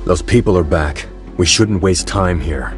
Those people are back. We shouldn't waste time here.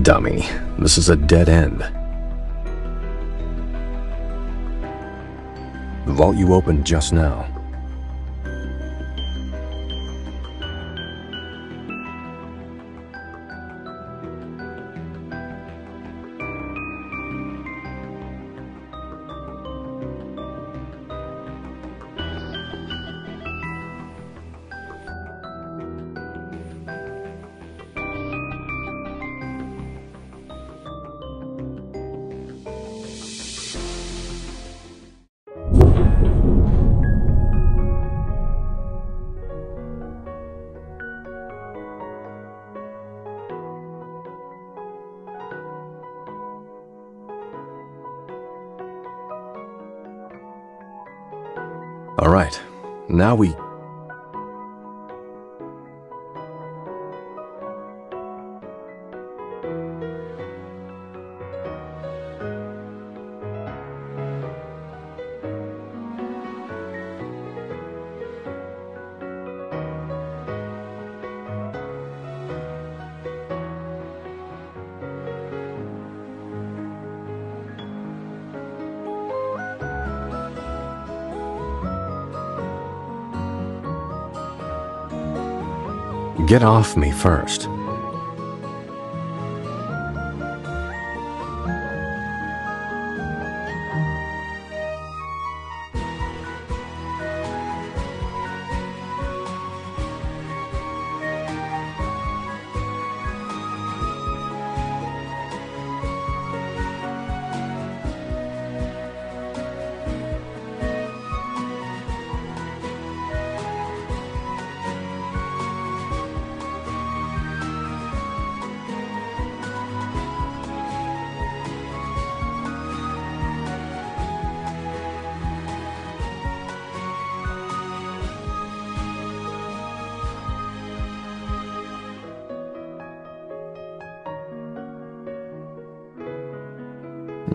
Dummy. This is a dead end. The vault you opened just now. All right, now we... Get off me first.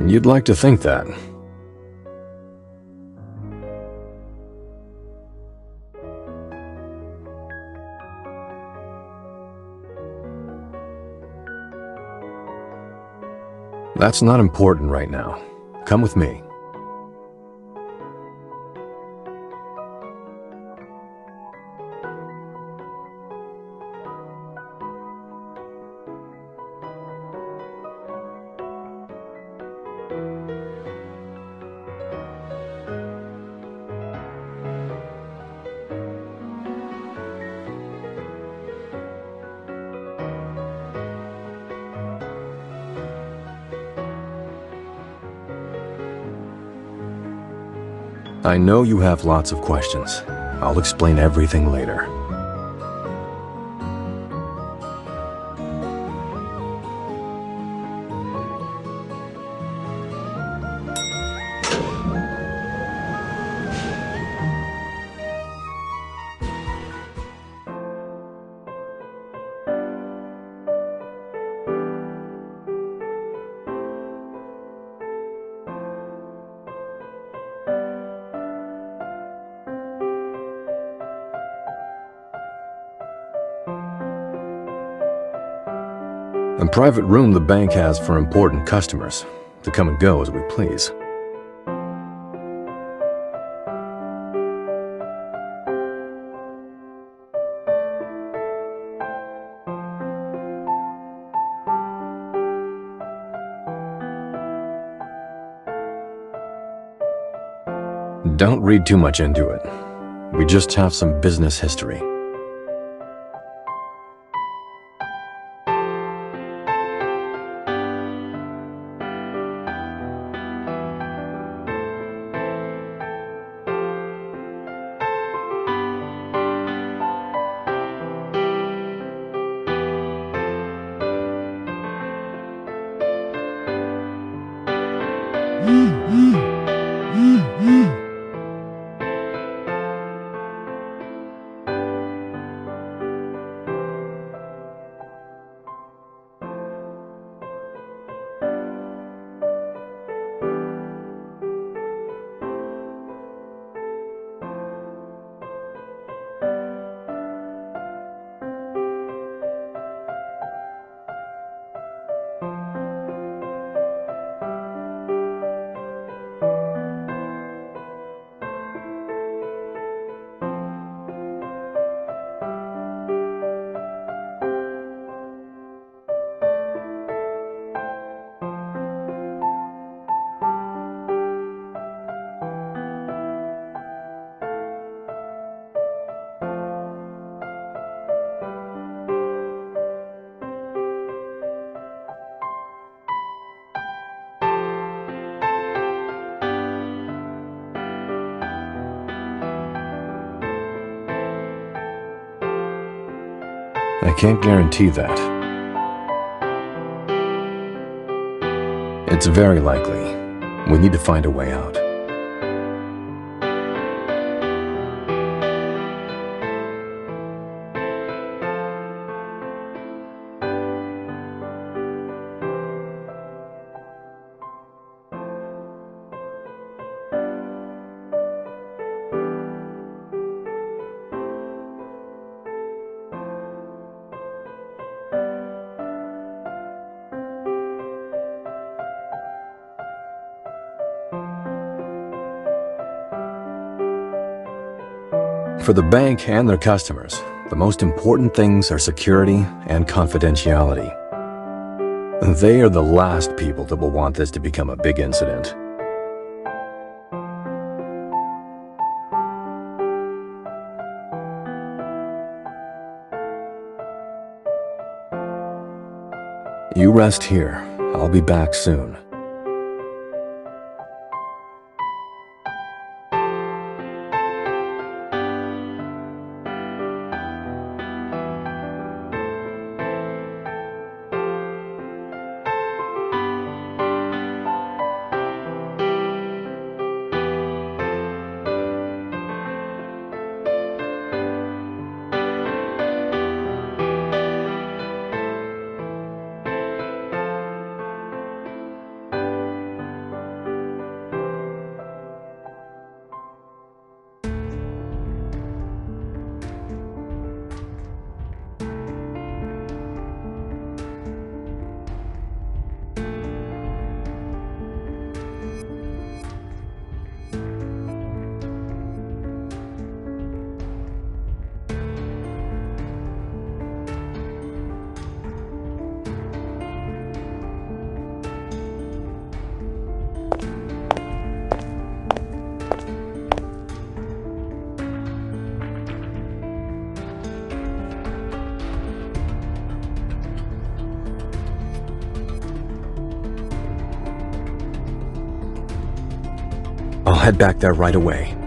You'd like to think that. That's not important right now. Come with me. I know you have lots of questions. I'll explain everything later. A private room the bank has for important customers to come and go as we please. Don't read too much into it. We just have some business history. I can't guarantee that. It's very likely. We need to find a way out. For the bank and their customers, the most important things are security and confidentiality. They are the last people that will want this to become a big incident. You rest here. I'll be back soon. I'll head back there right away.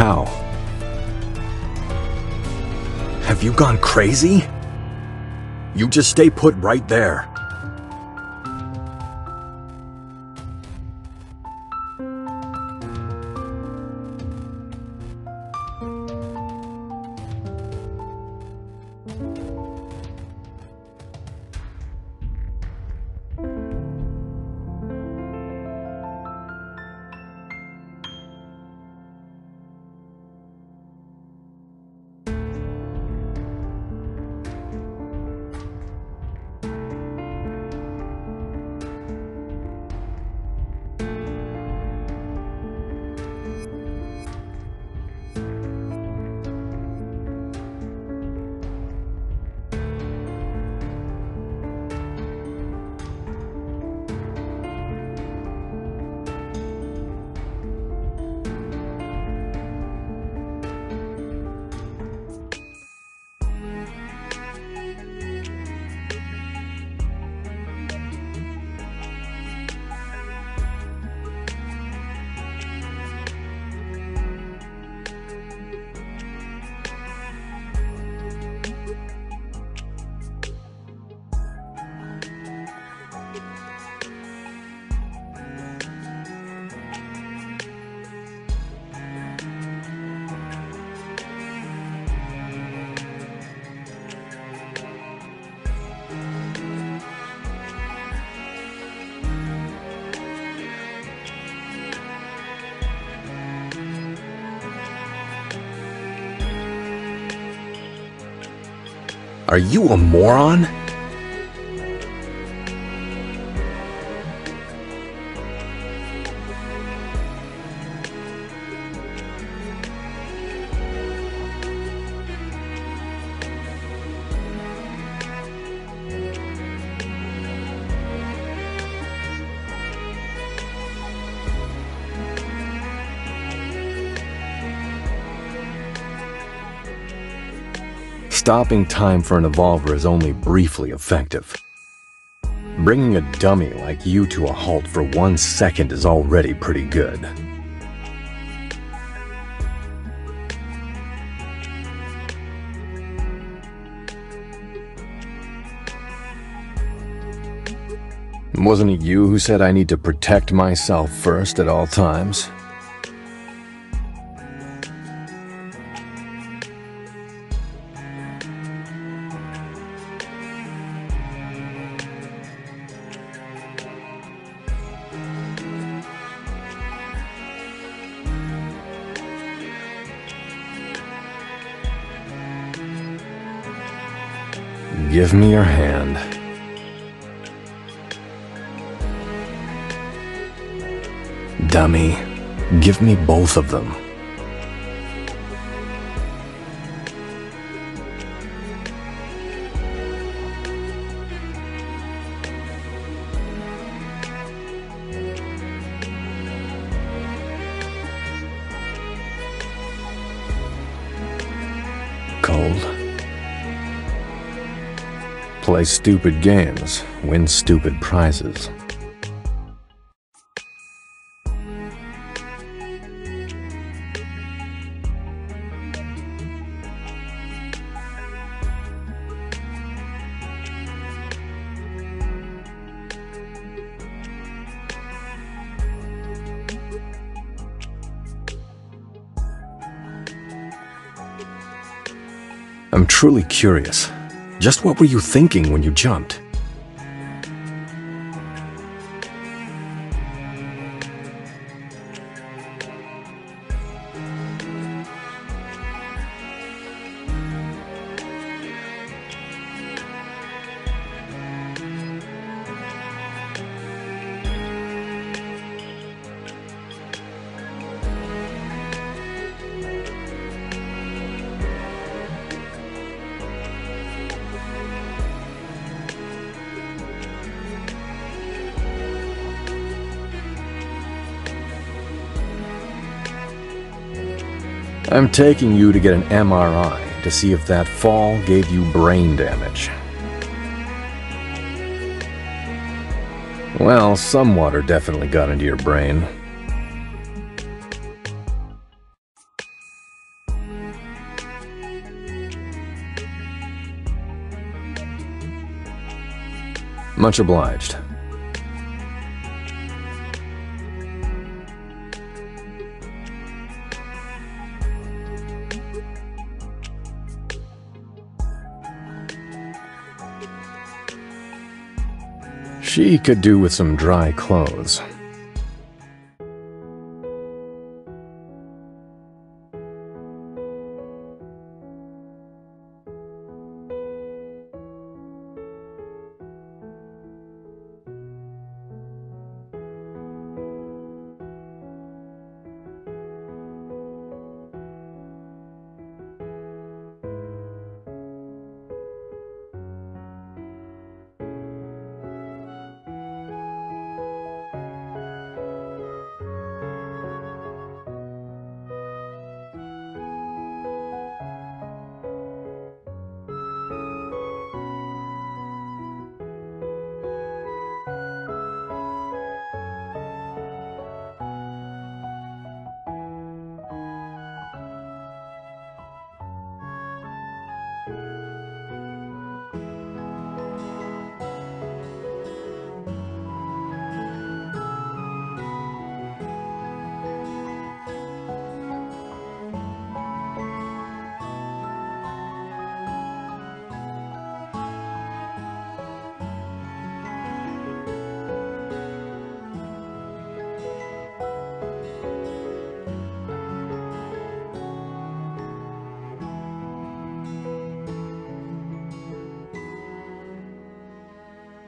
How? Have you gone crazy? You just stay put right there. Are you a moron? Stopping time for an evolver is only briefly effective. Bringing a dummy like you to a halt for 1 second is already pretty good. Wasn't it you who said I need to protect myself first at all times? Give me your hand. Dummy, give me both of them. Cold. Play stupid games, win stupid prizes. I'm truly curious. Just what were you thinking when you jumped? I'm taking you to get an MRI to see if that fall gave you brain damage. Well, some water definitely got into your brain. Much obliged. She could do with some dry clothes.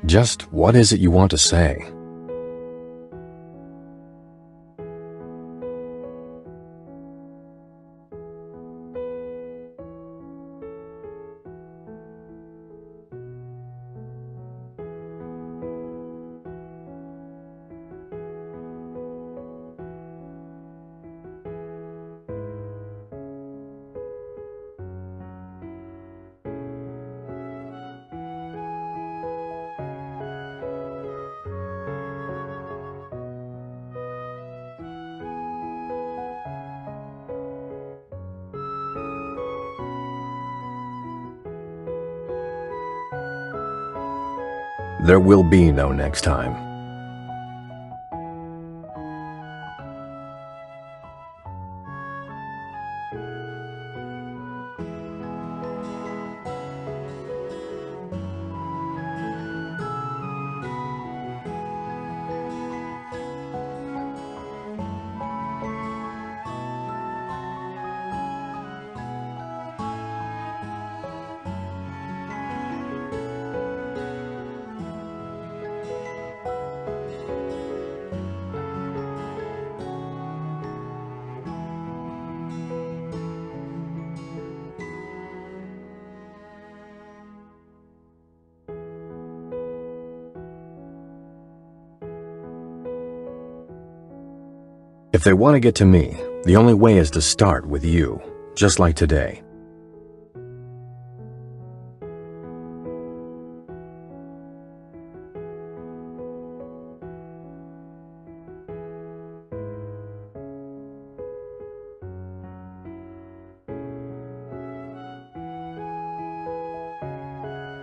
Just what is it you want to say? There will be no next time. If they want to get to me, the only way is to start with you, just like today.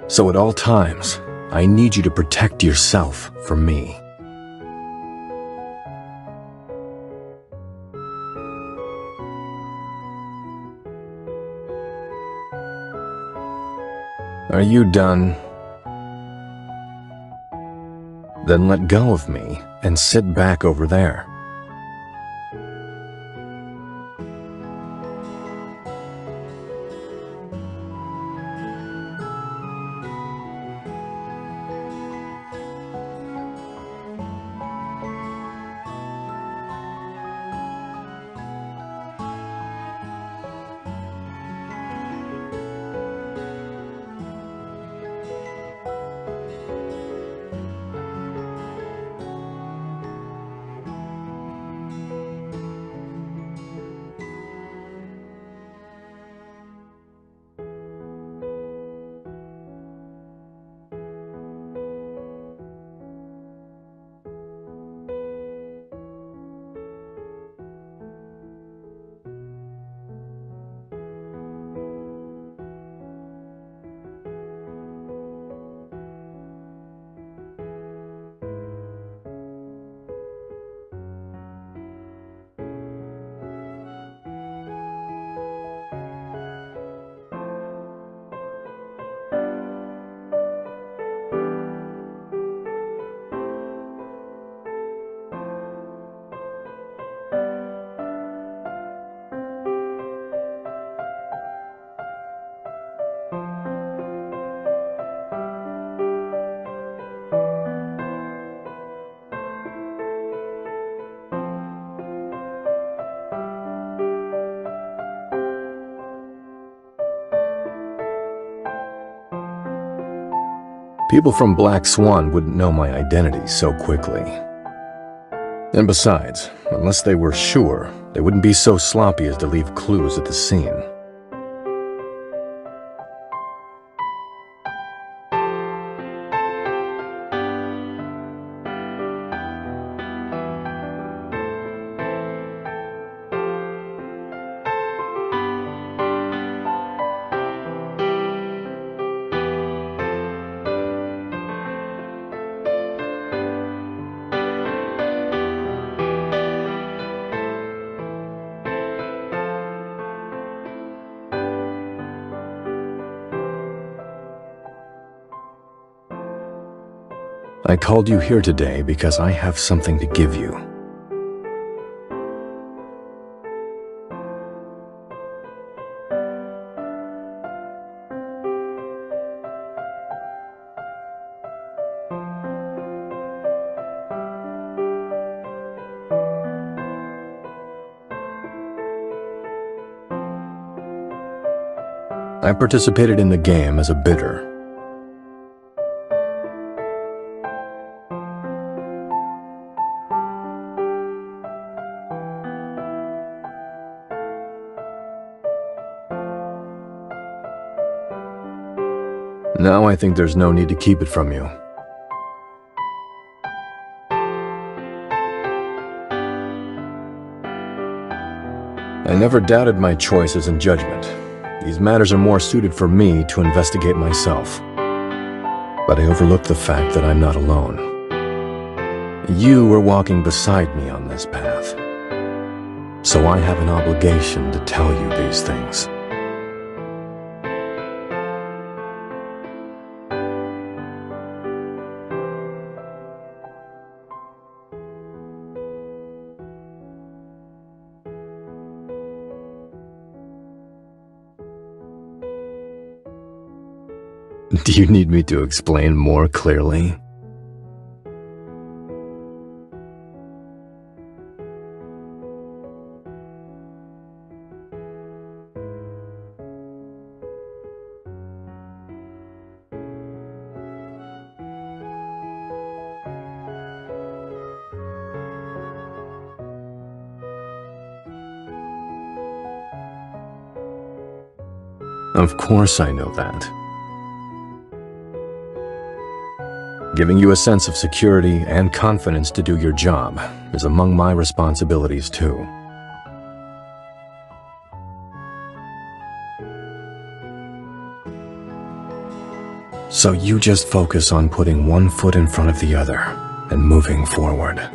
So at all times, I need you to protect yourself from me. Are you done? Then let go of me and sit back over there. People from Black Swan wouldn't know my identity so quickly. And besides, unless they were sure, they wouldn't be so sloppy as to leave clues at the scene. I called you here today because I have something to give you. I participated in the game as a bidder. Now I think there's no need to keep it from you. I never doubted my choices and judgment. These matters are more suited for me to investigate myself. But I overlooked the fact that I'm not alone. You were walking beside me on this path. So I have an obligation to tell you these things. Do you need me to explain more clearly? Of course I know that. Giving you a sense of security and confidence to do your job is among my responsibilities too. So you just focus on putting one foot in front of the other and moving forward.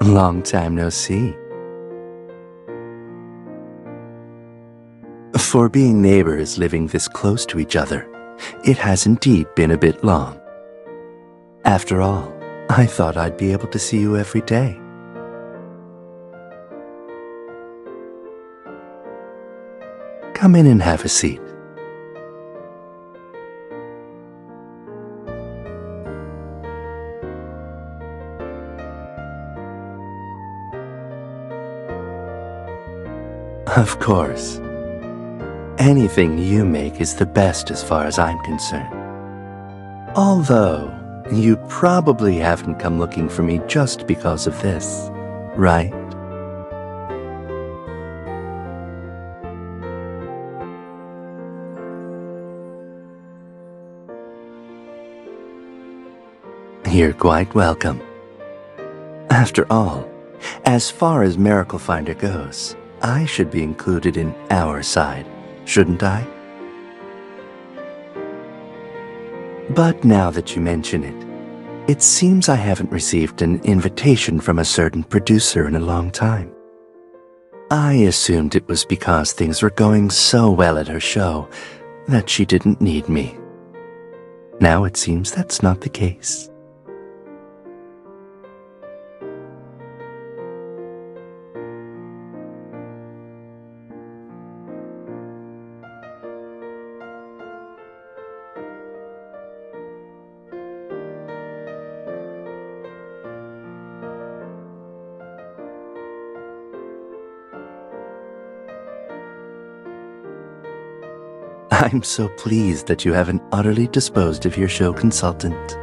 Long time no see. For being neighbors living this close to each other, it has indeed been a bit long. After all, I thought I'd be able to see you every day. Come in and have a seat. Of course. Anything you make is the best as far as I'm concerned. Although, you probably haven't come looking for me just because of this, right? You're quite welcome. After all, as far as Miracle Finder goes, I should be included in our side, shouldn't I? But now that you mention it, it seems I haven't received an invitation from a certain producer in a long time. I assumed it was because things were going so well at her show that she didn't need me. Now it seems that's not the case. I'm so pleased that you haven't utterly disposed of your show consultant.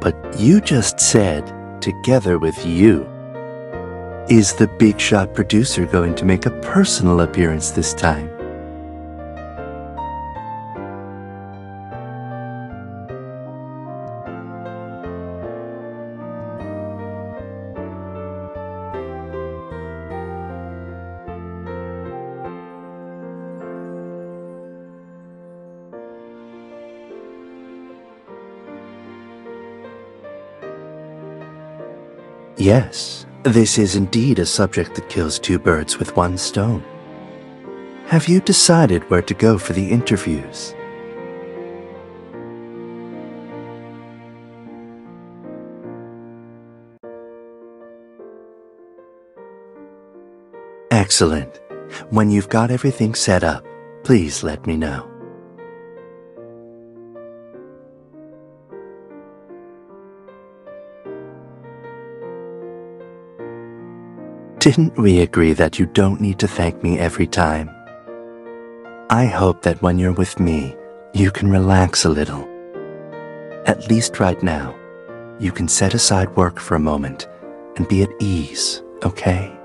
But you just said, together with you. Is the big shot producer going to make a personal appearance this time? Yes, this is indeed a subject that kills two birds with one stone. Have you decided where to go for the interviews? Excellent. When you've got everything set up, please let me know. Didn't we agree that you don't need to thank me every time? I hope that when you're with me, you can relax a little. At least right now, you can set aside work for a moment and be at ease, okay?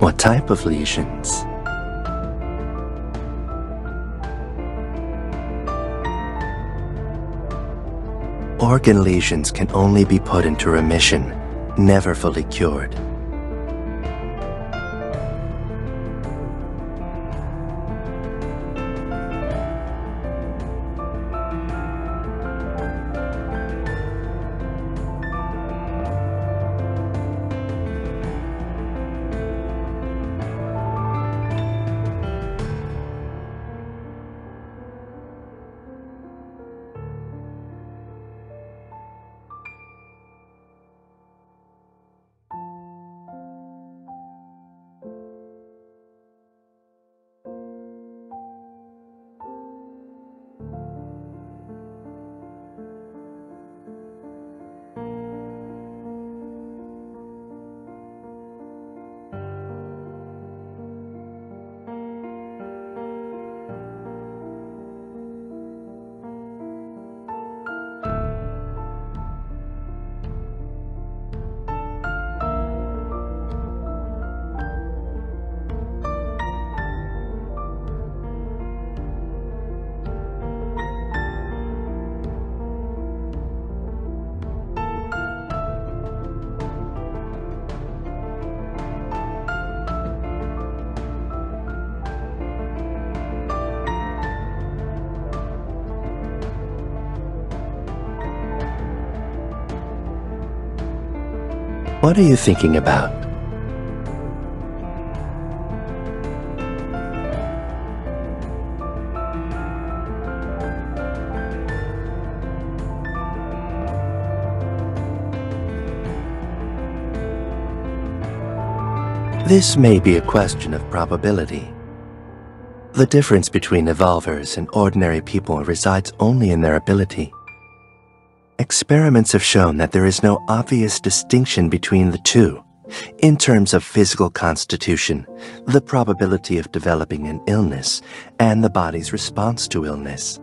What type of lesions? Organ lesions can only be put into remission, never fully cured. What are you thinking about? This may be a question of probability. The difference between evolvers and ordinary people resides only in their ability. Experiments have shown that there is no obvious distinction between the two. In terms of physical constitution, the probability of developing an illness, and the body's response to illness.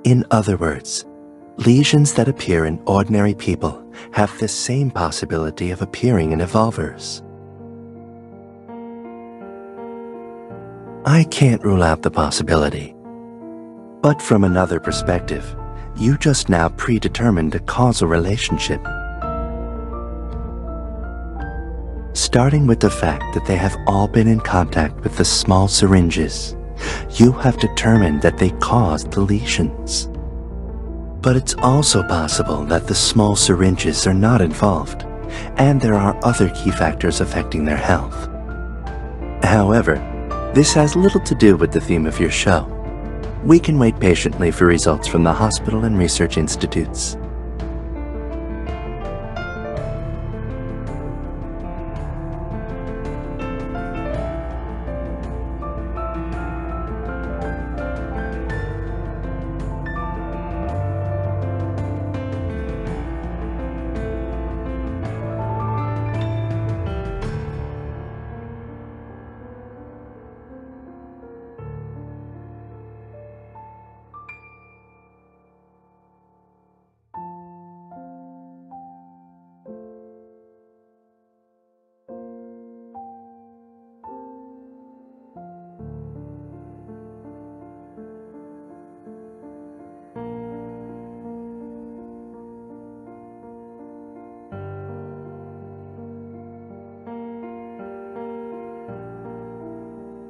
In other words, lesions that appear in ordinary people have the same possibility of appearing in evolvers. I can't rule out the possibility. But from another perspective, you just now predetermined a causal relationship. Starting with the fact that they have all been in contact with the small syringes, you have determined that they caused the lesions. But it's also possible that the small syringes are not involved, and there are other key factors affecting their health. However, this has little to do with the theme of your show. We can wait patiently for results from the hospital and research institutes.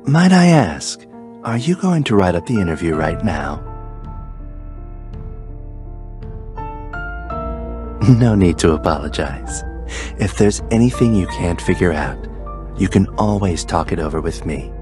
Might I ask, are you going to write up the interview right now? No need to apologize. If there's anything you can't figure out, you can always talk it over with me.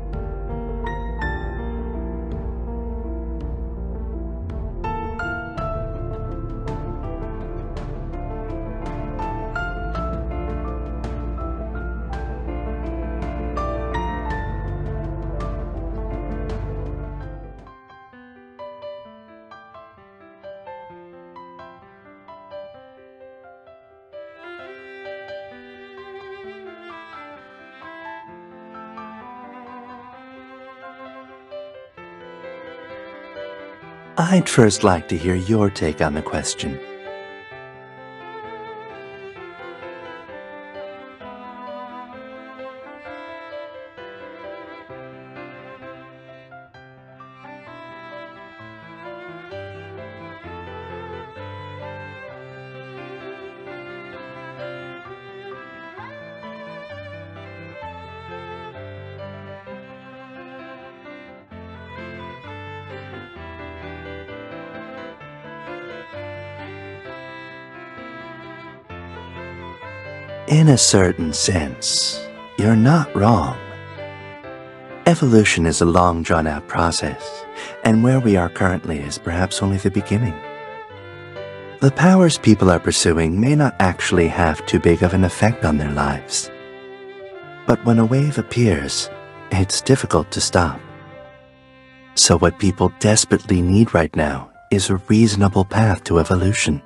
I'd first like to hear your take on the question. In a certain sense, you're not wrong. Evolution is a long drawn-out process, and where we are currently is perhaps only the beginning. The powers people are pursuing may not actually have too big of an effect on their lives. But when a wave appears, it's difficult to stop. So what people desperately need right now is a reasonable path to evolution.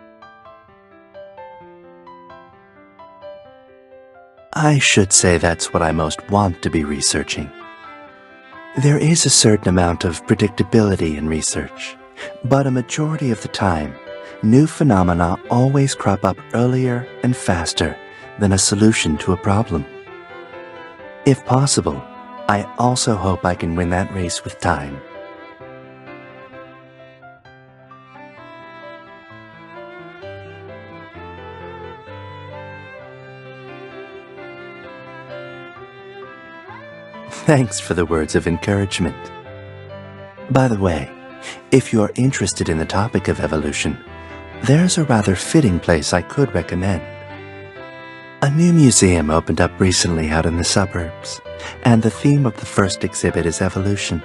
I should say that's what I most want to be researching. There is a certain amount of predictability in research, but a majority of the time, new phenomena always crop up earlier and faster than a solution to a problem. If possible, I also hope I can win that race with time. Thanks for the words of encouragement. By the way, if you're interested in the topic of evolution, there's a rather fitting place I could recommend. A new museum opened up recently out in the suburbs, and the theme of the first exhibit is evolution.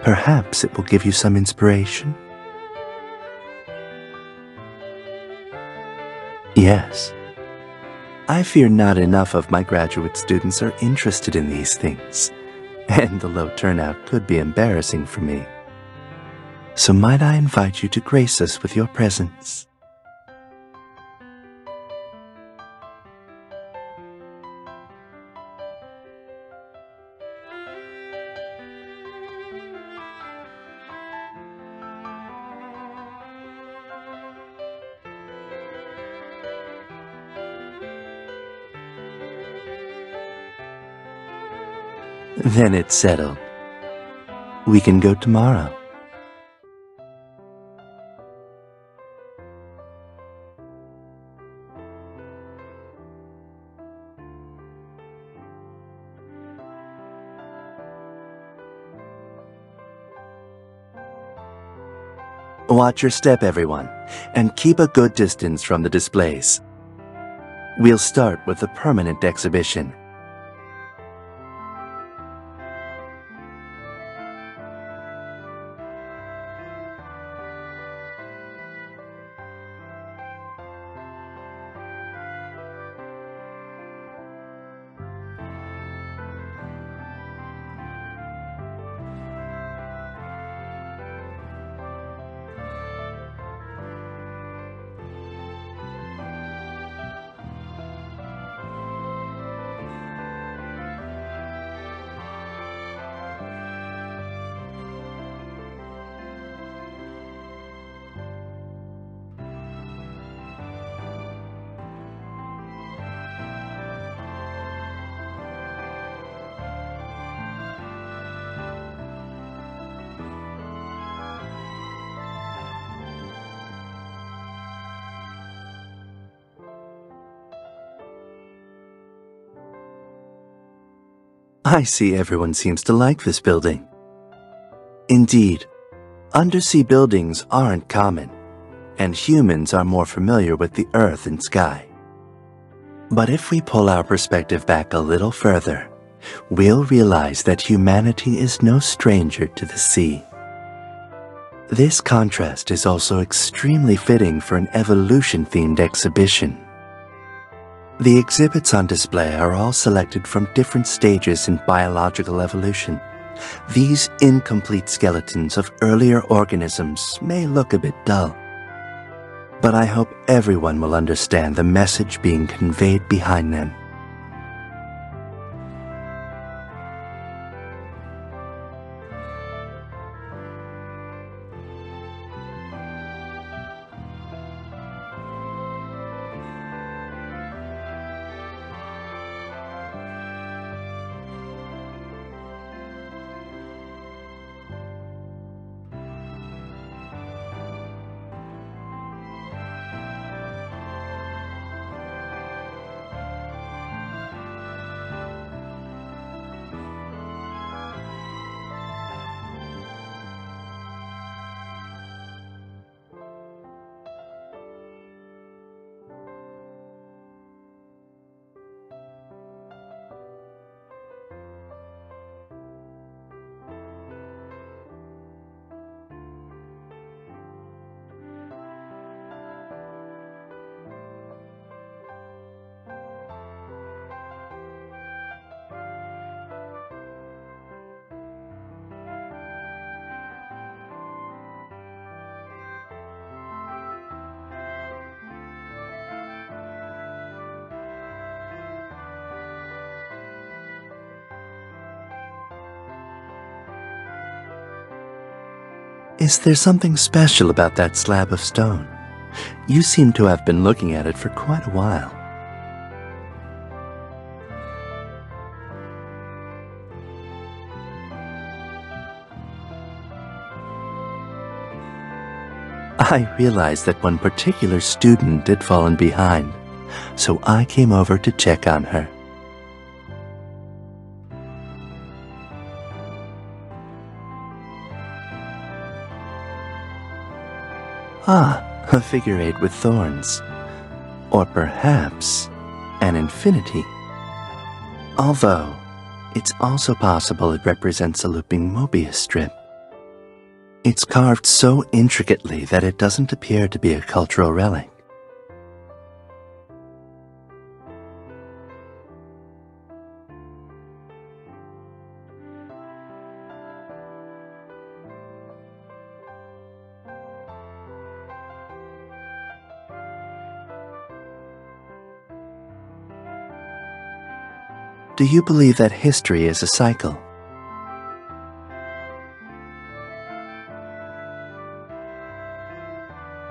Perhaps it will give you some inspiration? Yes. I fear not enough of my graduate students are interested in these things, and the low turnout could be embarrassing for me. So might I invite you to grace us with your presence? Then it's settled. We can go tomorrow. Watch your step, everyone, and keep a good distance from the displays. We'll start with the permanent exhibition. I see everyone seems to like this building. Indeed, undersea buildings aren't common, and humans are more familiar with the earth and sky. But if we pull our perspective back a little further, we'll realize that humanity is no stranger to the sea. This contrast is also extremely fitting for an evolution-themed exhibition. The exhibits on display are all selected from different stages in biological evolution. These incomplete skeletons of earlier organisms may look a bit dull, but I hope everyone will understand the message being conveyed behind them. Is there something special about that slab of stone? You seem to have been looking at it for quite a while. I realized that one particular student had fallen behind, so I came over to check on her. Ah, a figure eight with thorns. Or perhaps an infinity. Although, it's also possible it represents a looping Mobius strip. It's carved so intricately that it doesn't appear to be a cultural relic. Do you believe that history is a cycle?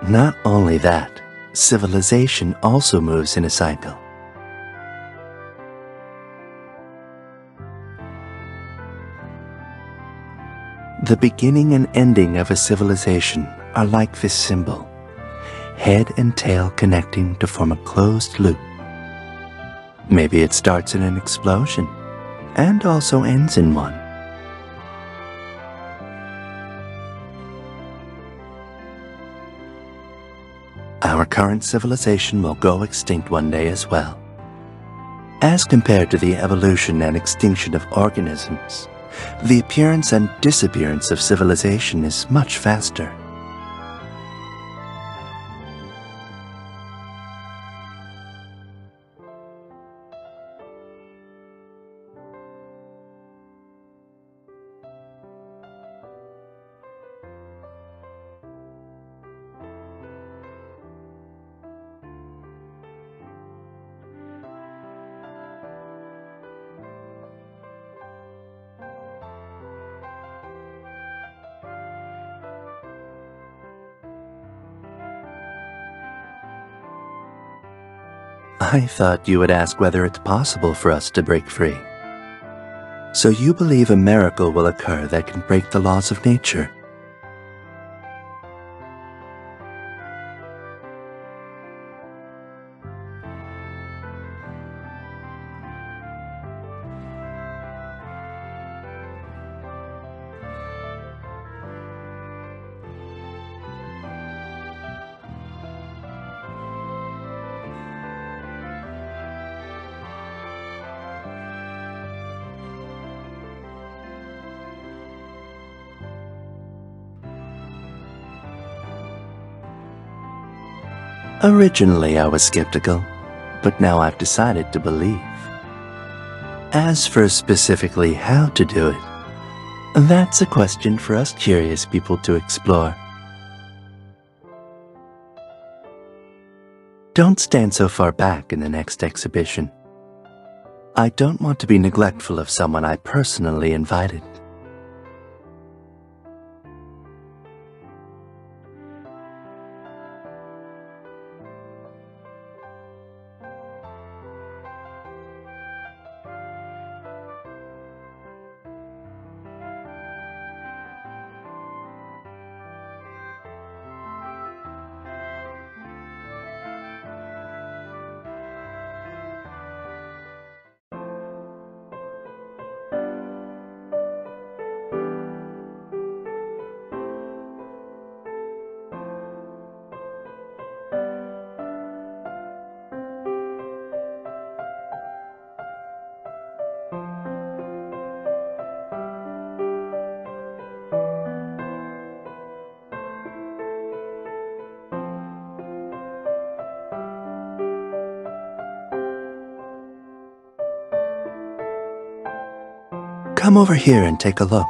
Not only that, civilization also moves in a cycle. The beginning and ending of a civilization are like this symbol, head and tail connecting to form a closed loop. Maybe it starts in an explosion and also ends in one. Our current civilization will go extinct one day as well. As compared to the evolution and extinction of organisms, the appearance and disappearance of civilization is much faster. I thought you would ask whether it's possible for us to break free. So you believe a miracle will occur that can break the laws of nature? Originally, I was skeptical, but now I've decided to believe. As for specifically how to do it, that's a question for us curious people to explore. Don't stand so far back in the next exhibition. I don't want to be neglectful of someone I personally invited. Come over here and take a look.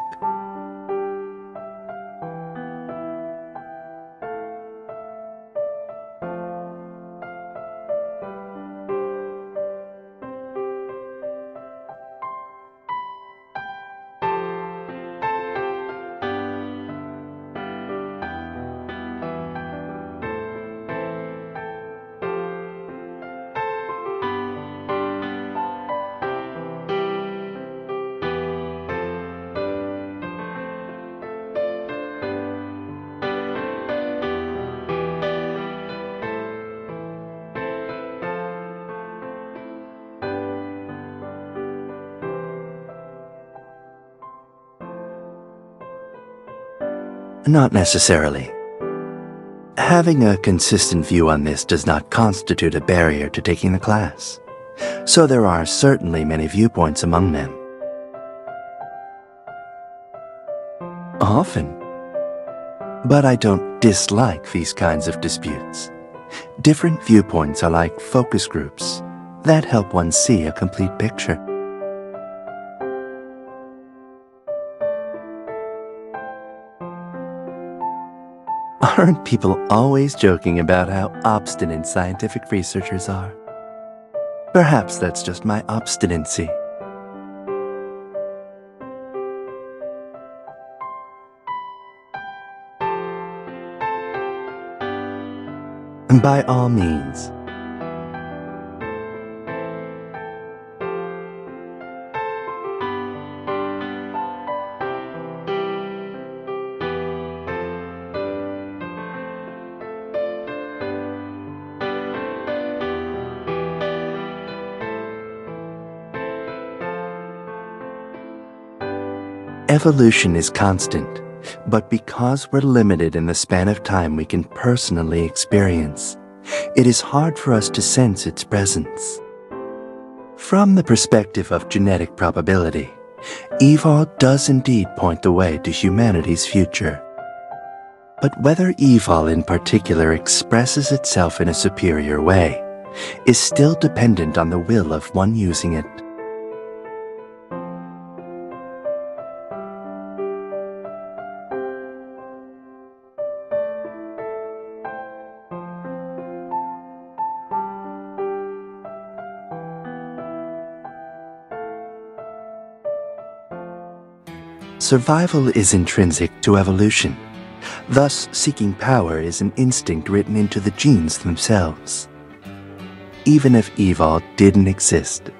Not necessarily. Having a consistent view on this does not constitute a barrier to taking the class, so there are certainly many viewpoints among them. Often. But I don't dislike these kinds of disputes. Different viewpoints are like focus groups that help one see a complete picture. Aren't people always joking about how obstinate scientific researchers are? Perhaps that's just my obstinacy. By all means. Evolution is constant, but because we're limited in the span of time we can personally experience, it is hard for us to sense its presence. From the perspective of genetic probability, evol does indeed point the way to humanity's future. But whether evol in particular expresses itself in a superior way is still dependent on the will of one using it. Survival is intrinsic to evolution. Thus, seeking power is an instinct written into the genes themselves. Even if evol didn't exist,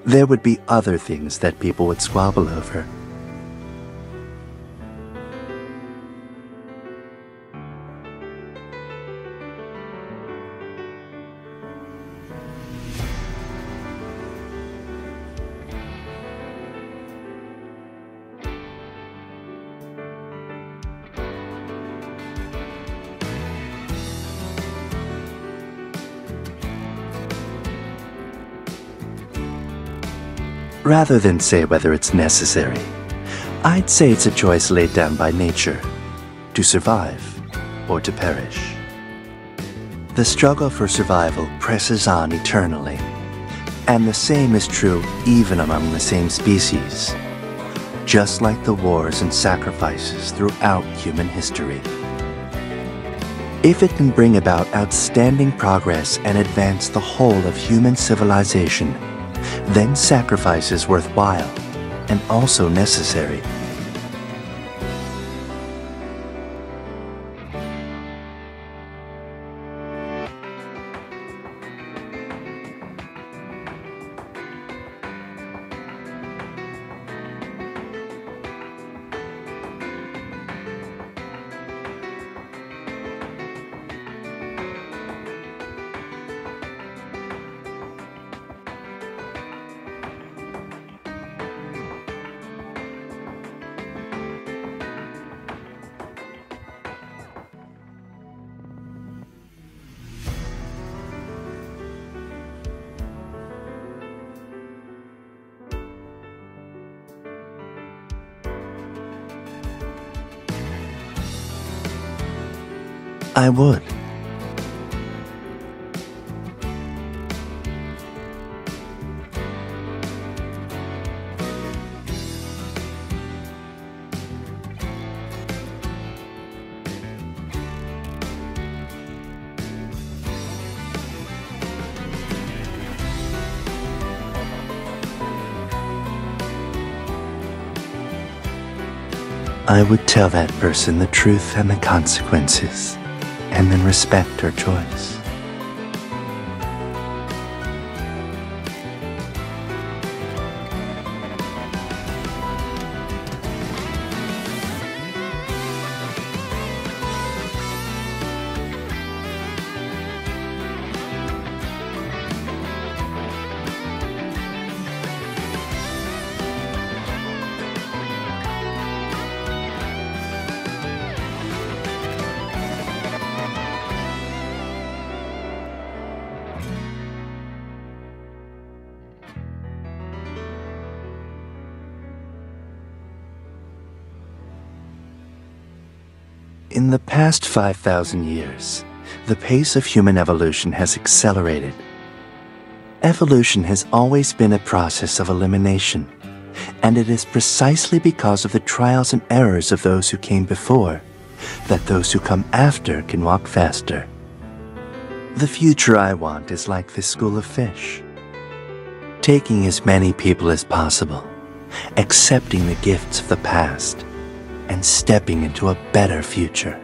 there would be other things that people would squabble over. Rather than say whether it's necessary, I'd say it's a choice laid down by nature, to survive or to perish. The struggle for survival presses on eternally, and the same is true even among the same species, just like the wars and sacrifices throughout human history. If it can bring about outstanding progress and advance the whole of human civilization, then sacrifice is worthwhile and also necessary. I would. I would tell that person the truth and the consequences, and then respect her choice. In the past 5,000 years, the pace of human evolution has accelerated. Evolution has always been a process of elimination, and it is precisely because of the trials and errors of those who came before that those who come after can walk faster. The future I want is like this school of fish, taking as many people as possible, accepting the gifts of the past, and stepping into a better future.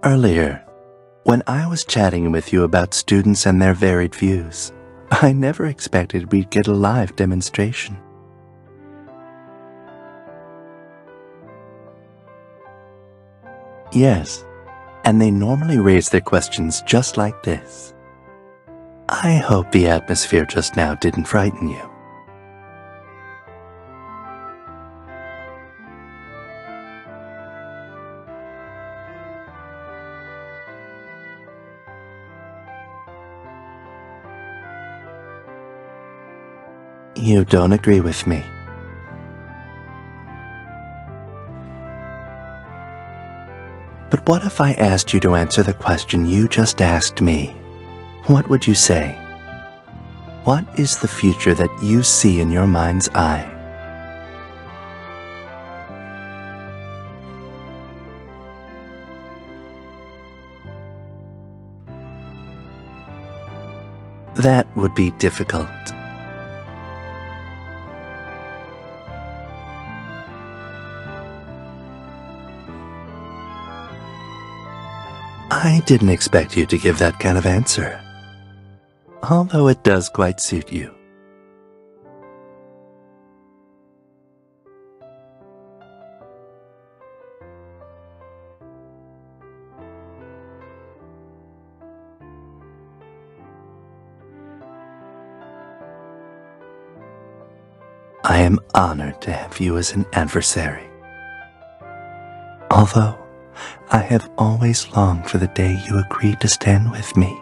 Earlier, when I was chatting with you about students and their varied views, I never expected we'd get a live demonstration. Yes, and they normally raise their questions just like this. I hope the atmosphere just now didn't frighten you. You don't agree with me. But what if I asked you to answer the question you just asked me? What would you say? What is the future that you see in your mind's eye? That would be difficult. I didn't expect you to give that kind of answer, although it does quite suit you. I am honored to have you as an adversary, although I have always longed for the day you agreed to stand with me.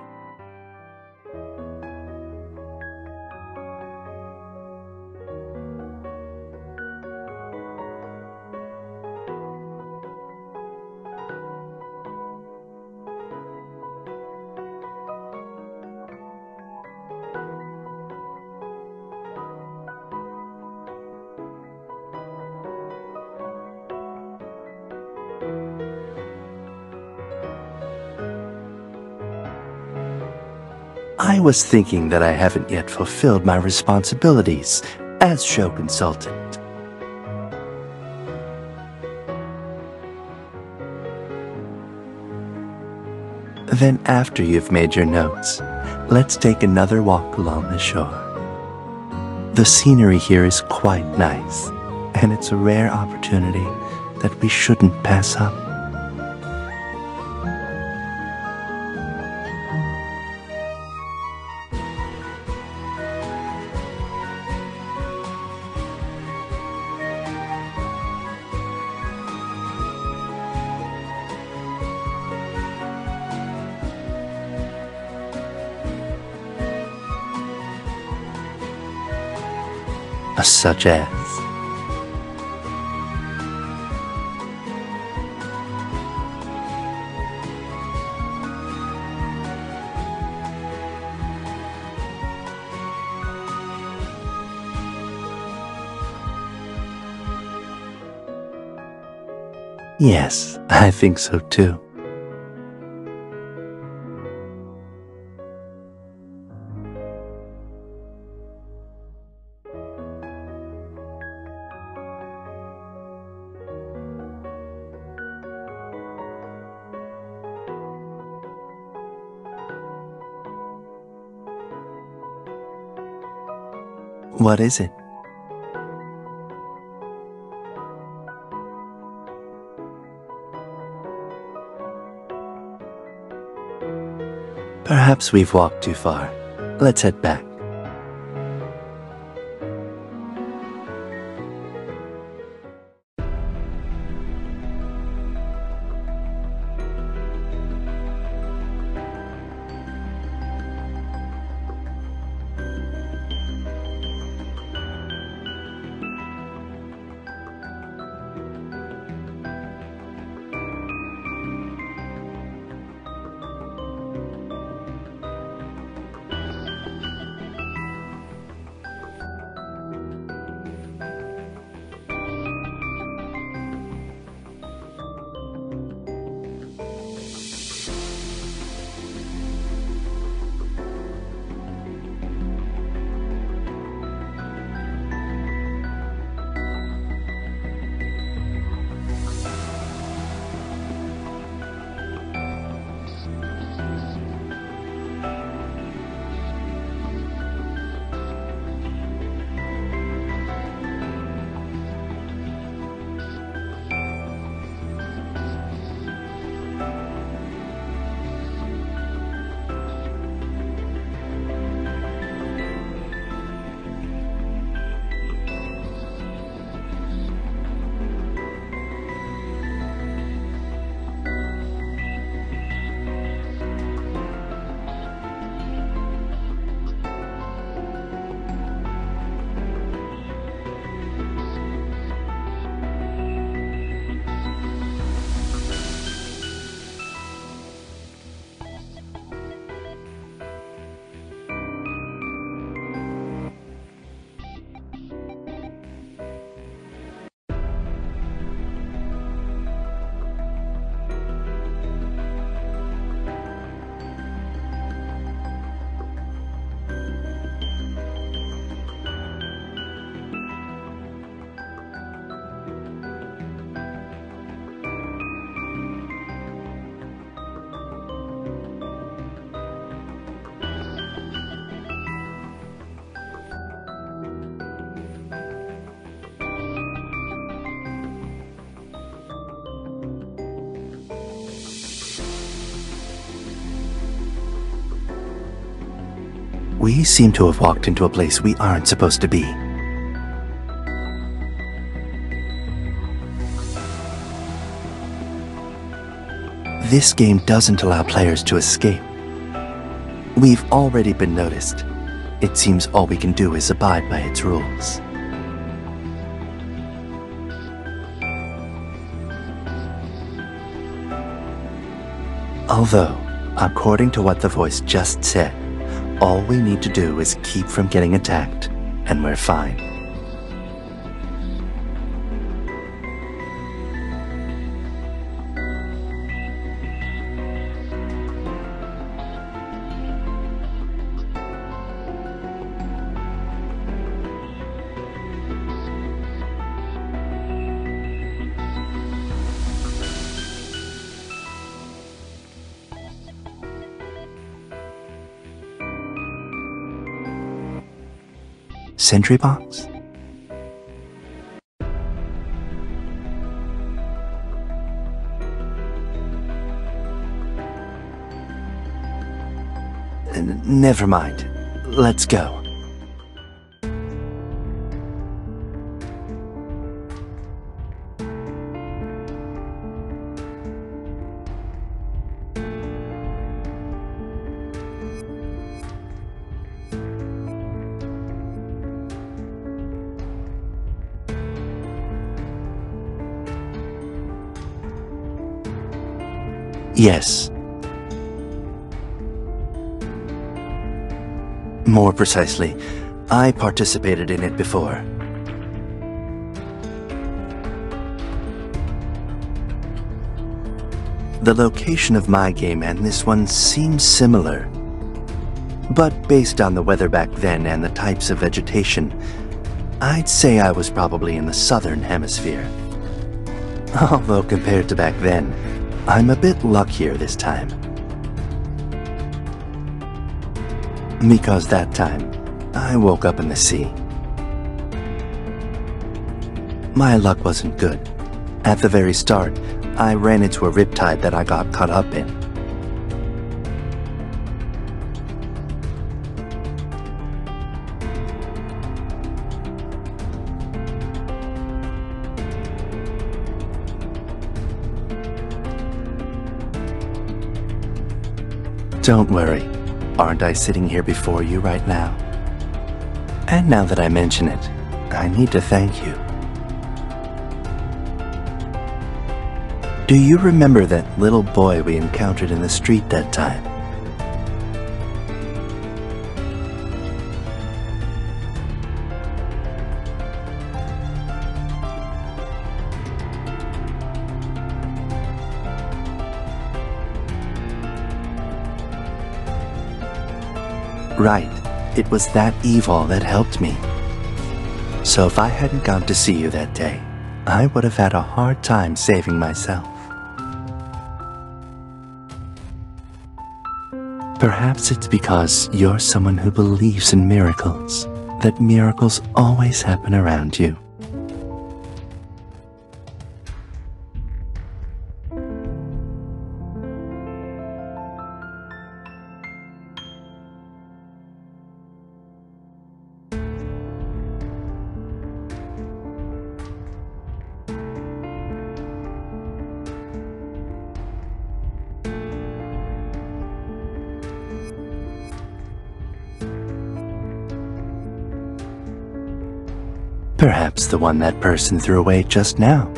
I was thinking that I haven't yet fulfilled my responsibilities as show consultant. Then after you've made your notes, let's take another walk along the shore. The scenery here is quite nice, and it's a rare opportunity that we shouldn't pass up. Such as yes, I think so too. What is it? Perhaps we've walked too far. Let's head back. We seem to have walked into a place we aren't supposed to be. This game doesn't allow players to escape. We've already been noticed. It seems all we can do is abide by its rules. Although, according to what the voice just said, all we need to do is keep from getting attacked, and we're fine. Sentry box? Never mind. Let's go. Yes. More precisely, I participated in it before. The location of my game and this one seems similar. But based on the weather back then and the types of vegetation, I'd say I was probably in the southern hemisphere. Although compared to back then, I'm a bit luckier this time. Because that time, I woke up in the sea. My luck wasn't good. At the very start, I ran into a riptide that I got caught up in. Don't worry. Aren't I sitting here before you right now? And now that I mention it, I need to thank you. Do you remember that little boy we encountered in the street that time? Right, it was that evil that helped me. So if I hadn't gone to see you that day, I would have had a hard time saving myself. Perhaps it's because you're someone who believes in miracles, that miracles always happen around you. Perhaps the one that person threw away just now.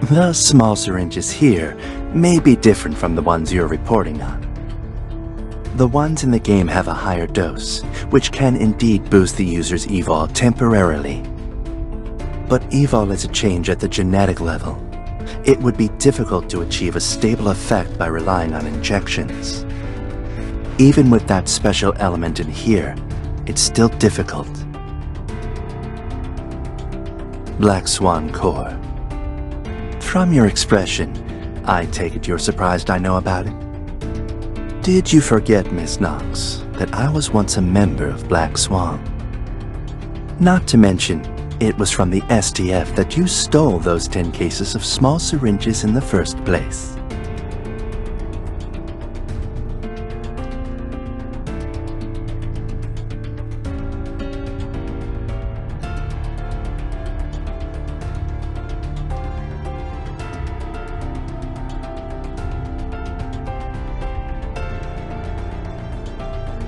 The small syringes here may be different from the ones you're reporting on. The ones in the game have a higher dose, which can indeed boost the user's evol temporarily. But evol is a change at the genetic level. It would be difficult to achieve a stable effect by relying on injections. Even with that special element in here, it's still difficult. Black Swan Core. From your expression, I take it you're surprised I know about it? Did you forget, Miss Knox, that I was once a member of Black Swan? Not to mention, it was from the STF that you stole those 10 cases of small syringes in the first place.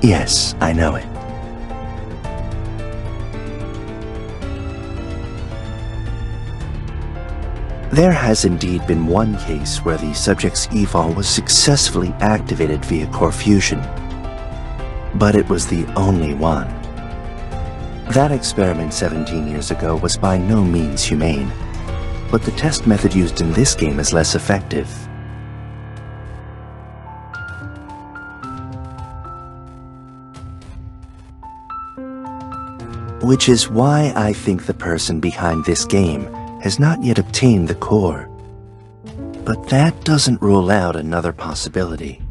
Yes, I know it. There has indeed been one case where the subject's evol was successfully activated via core fusion. But it was the only one. That experiment 17 years ago was by no means humane, but the test method used in this game is less effective. Which is why I think the person behind this game has not yet obtained the core. But that doesn't rule out another possibility.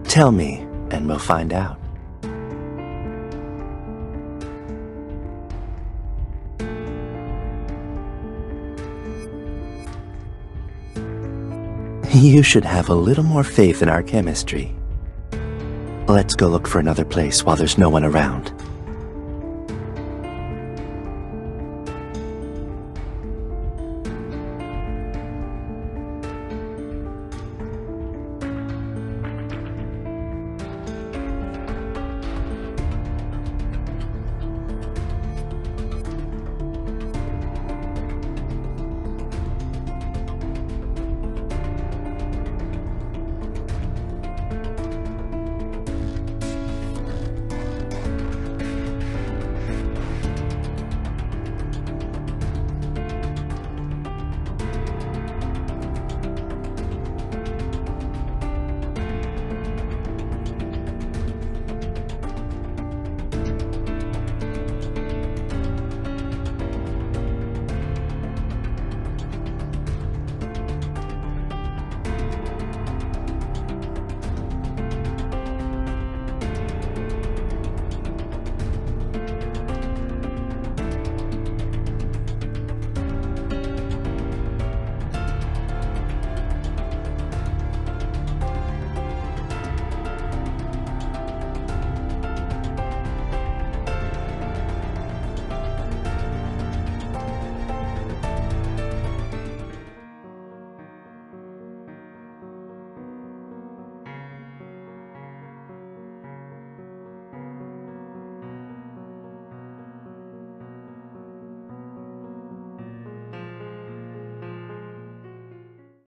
Tell me, and we'll find out. You should have a little more faith in our chemistry. Let's go look for another place while there's no one around.